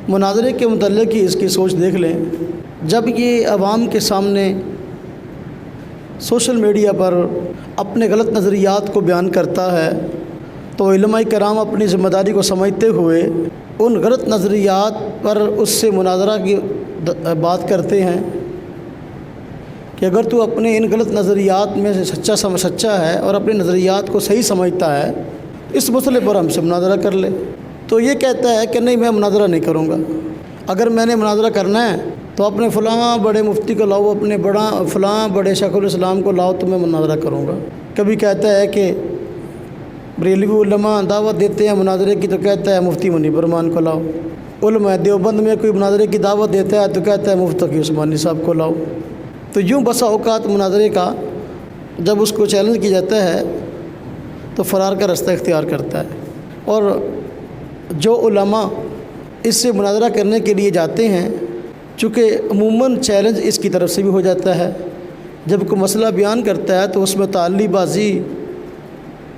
مناظرے کے متعلق ہی اس کی سوچ دیکھ لیں۔ جب یہ عوام کے سامنے سوشل میڈیا پر اپنے غلط نظریات کو بیان کرتا ہے تو علماء کرام اپنی ذمہ داری کو سمجھتے ہوئے ان غلط نظریات پر اس سے مناظرہ کی بات کرتے ہیں کہ اگر تو اپنے ان غلط نظریات میں سے سچا ہے اور اپنے نظریات کو صحیح سمجھتا ہے اس مسئلے پر ہم سے مناظرہ کر لے۔ تو یہ کہتا ہے کہ نہیں، میں مناظرہ نہیں کروں گا۔ اگر میں نے مناظرہ کرنا ہے تو اپنے فلاں بڑے مفتی کو لاؤ، اپنے فلاں بڑے شیخ الاسلام کو لاؤ تو میں مناظرہ کروں گا۔ کبھی کہتا ہے کہ بریلوی علماء دعوت دیتے ہیں مناظرے کی تو کہتا ہے مفتی منیب الرحمان کو لاؤ۔ علماء دیوبند میں کوئی مناظرے کی دعوت دیتا ہے تو کہتا ہے مفتی تقی عثمانی صاحب کو لاؤ۔ تو یوں بسا اوقات مناظرے کا جب اس کو چیلنج کیا جاتا ہے تو فرار کا راستہ اختیار کرتا ہے۔ اور جو علماء اس سے مناظرہ کرنے کے لیے جاتے ہیں، چونکہ عموماً چیلنج اس کی طرف سے بھی ہو جاتا ہے، جب کوئی مسئلہ بیان کرتا ہے تو اس میں تعلی بازی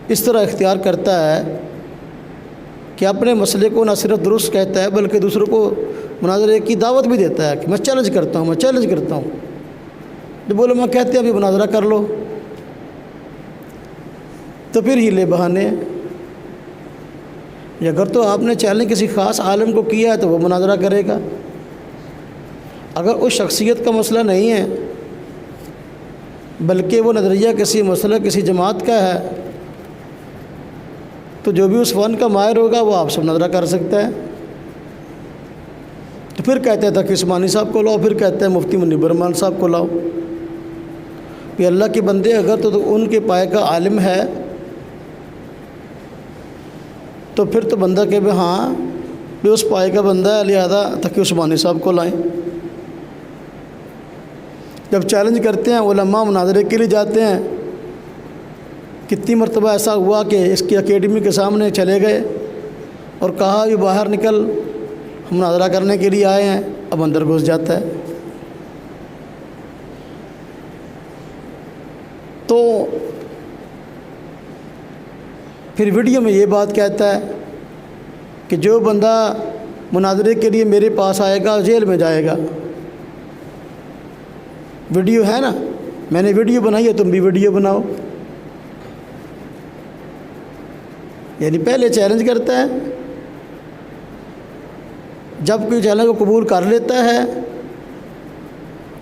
اس طرح اختیار کرتا ہے کہ اپنے مسئلے کو نہ صرف درست کہتا ہے بلکہ دوسروں کو مناظرے کی دعوت بھی دیتا ہے کہ میں چیلنج کرتا ہوں۔ جب علماء کہتے ہیں ابھی مناظرہ کر لو تو پھر ہیلے بہانے، اگر تو آپ نے چیلنج کسی خاص عالم کو کیا ہے تو وہ مناظرہ کرے گا۔ اگر اس شخصیت کا مسئلہ نہیں ہے بلکہ وہ نظریہ کسی مسئلہ کسی جماعت کا ہے تو جو بھی اس فن کا ماہر ہوگا وہ آپ سے مناظرہ کر سکتا ہے۔ تو پھر کہتے تھا کہ عثمانی صاحب کو لاؤ، پھر کہتے ہیں مفتی منیب الرحمان صاحب کو لاؤ۔ کہ اللہ کے بندے اگر تو ان کے پائے کا عالم ہے تو پھر تو بندہ کہ ہاں بھی اس پائے کا بندہ ہے، لہذا تقی عثمانی صاحب کو لائیں۔ جب چیلنج کرتے ہیں علماء مناظرے کے لیے جاتے ہیں، کتنی مرتبہ ایسا ہوا کہ اس کی اکیڈمی کے سامنے چلے گئے اور کہا یہ باہر نکل، ہم مناظرہ کرنے کے لیے آئے ہیں، اب اندر گھس جاتا ہے۔ تو پھر ویڈیو میں یہ بات کہتا ہے کہ جو بندہ مناظرے کے لیے میرے پاس آئے گا جیل میں جائے گا۔ ویڈیو ہے نا، میں نے ویڈیو بنائی ہے، تم بھی ویڈیو بناؤ۔ یعنی پہلے چیلنج کرتا ہے، جب کوئی چیلنج کو قبول کر لیتا ہے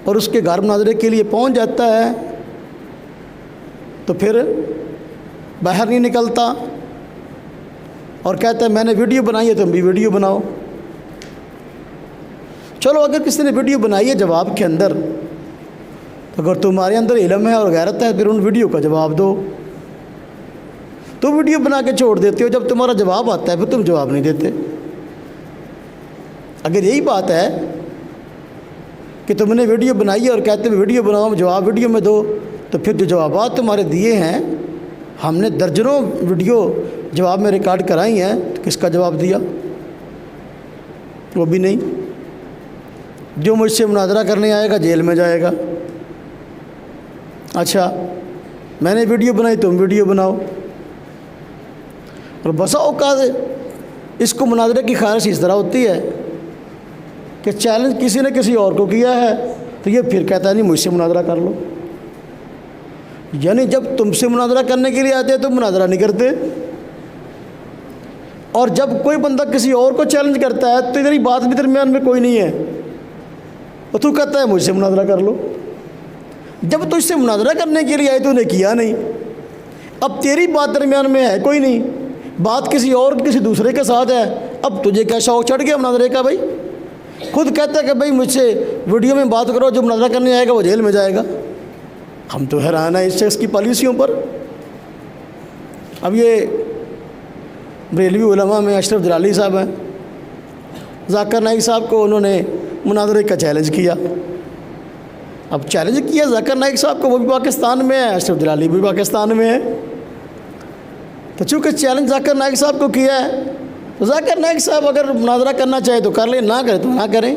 اور اس کے گھر مناظرے کے لیے پہنچ جاتا ہے تو پھر باہر نہیں نکلتا اور کہتا ہے میں نے ویڈیو بنائی ہے تم بھی ویڈیو بناؤ۔ چلو اگر کسی نے ویڈیو بنائی ہے جواب کے اندر، اگر تمہارے اندر علم ہے اور غیرت ہے پھر ان ویڈیو کا جواب دو۔ تو ویڈیو بنا کے چھوڑ دیتے ہو، جب تمہارا جواب آتا ہے پھر تم جواب نہیں دیتے۔ اگر یہی بات ہے کہ تم نے ویڈیو بنائی ہے اور کہتے ہیں ویڈیو بناؤ جواب ویڈیو میں دو، تو پھر جو جوابات تمہارے دیے ہیں، ہم نے درجنوں ویڈیو جواب میں ریکارڈ کرائی ہیں، تو کس کا جواب دیا؟ وہ بھی نہیں۔ جو مجھ سے مناظرہ کرنے آئے گا جیل میں جائے گا۔ اچھا میں نے ویڈیو بنائی تم ویڈیو بناؤ۔ اور بسا اوقات اس کو مناظرے کی خواہش اس طرح ہوتی ہے کہ چیلنج کسی نے کسی اور کو کیا ہے تو یہ پھر کہتا ہے نہیں مجھ سے مناظرہ کر لو۔ یعنی جب تم سے مناظرہ کرنے کے لیے آتے ہیں تو مناظرہ نہیں کرتے، اور جب کوئی بندہ کسی اور کو چیلنج کرتا ہے تو ادھر بات بھی درمیان میں کوئی نہیں ہے، اور تو کہتا ہے مجھ سے مناظرہ کر لو۔ جب تو اس سے مناظرہ کرنے کے لیے آئے تو نے کیا نہیں، اب تیری بات درمیان میں ہے کوئی نہیں، بات کسی اور کسی دوسرے کے ساتھ ہے، اب تجھے کیا شوق چڑھ گیا مناظرے کا؟ بھائی خود کہتا ہے کہ بھائی مجھ سے ویڈیو میں بات کرو، جو مناظرہ کرنے آئے گا وہ جیل میں جائے گا۔ ہم تو حیران ہیں اس شخص کی پالیسیوں پر۔ اب یہ بریلوی علماء میں اشرف جلالی صاحب ہیں، ذاکر نائک صاحب کو انہوں نے مناظرے کا چیلنج کیا۔ اب چیلنج کیا ذاکر نائک صاحب کو، وہ بھی پاکستان میں ہے، اشرف جلالی بھی پاکستان میں ہے، تو چونکہ چیلنج ذاکر نائک صاحب کو کیا ہے تو ذاکر نائک صاحب اگر مناظرہ کرنا چاہے تو کر لیں، نہ کرے تو نہ کریں۔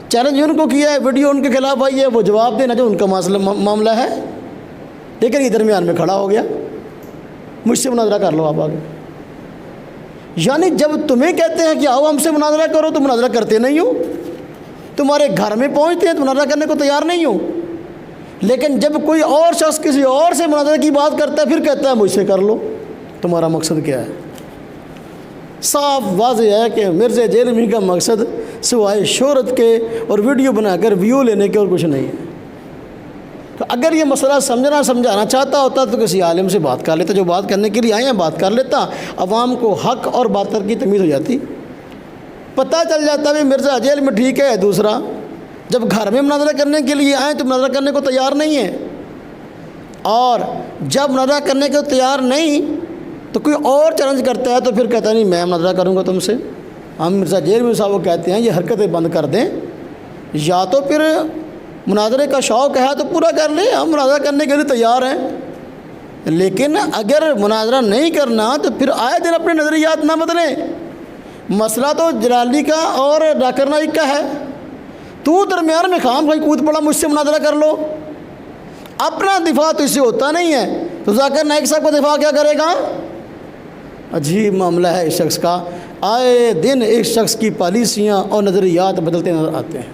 چیلنج ان کو کیا ہے، ویڈیو ان کے خلاف آئی ہے، وہ جواب دینا جو ان کا معاملہ ہے، لیکن یہ درمیان میں کھڑا ہو گیا، مجھ سے مناظرہ کر لو آپ آگے۔ یعنی جب تمہیں کہتے ہیں کہ آؤ ہم سے مناظرہ کرو تو مناظرہ کرتے نہیں ہو، تمہارے گھر میں پہنچتے ہیں تو مناظرہ کرنے کو تیار نہیں ہو، لیکن جب کوئی اور شخص کسی اور سے مناظرہ کی بات کرتا ہے پھر کہتا ہے مجھ سے کر لو۔ تمہارا مقصد کیا ہے؟ صاف واضح ہے کہ مرزا جیلمی کا مقصد سوائے شہرت کے اور ویڈیو بنا کر ویو لینے کے اور کچھ نہیں ہے۔ تو اگر یہ مسئلہ سمجھانا چاہتا ہوتا تو کسی عالم سے بات کر لیتا، جو بات کرنے کے لیے آئے ہیں بات کر لیتا، عوام کو حق اور باطل کی تمیز ہو جاتی، پتہ چل جاتا بھی مرزا جیل میں ٹھیک ہے۔ دوسرا، جب گھر میں مناظرہ کرنے کے لیے آئیں تو مناظرہ کرنے کو تیار نہیں ہے، اور جب مناظرہ کرنے کو تیار نہیں تو کوئی اور چیلنج کرتا ہے تو پھر کہتا ہے نہیں میں مناظرہ کروں گا تم سے۔ ہم مرزا جیلمی صاحب کو کہتے ہیں یہ حرکتیں بند کر دیں، یا تو پھر مناظرے کا شوق ہے تو پورا کر لیں، ہم مناظرہ کرنے کے لیے تیار ہیں، لیکن اگر مناظرہ نہیں کرنا تو پھر آئے دن اپنے نظریات نہ بدلیں۔ مسئلہ تو جلالی کا اور ذاکر نائک کا ہے، تو درمیان میں خام خواہ کود پڑا مجھ سے مناظرہ کر لو، اپنا دفاع تو اس سے ہوتا نہیں ہے تو ذاکر نائک صاحب کا دفاع کیا کرے گا؟ عجیب معاملہ ہے اس شخص کا، آئے دن ایک شخص کی پالیسیاں اور نظریات بدلتے نظر آتے ہیں۔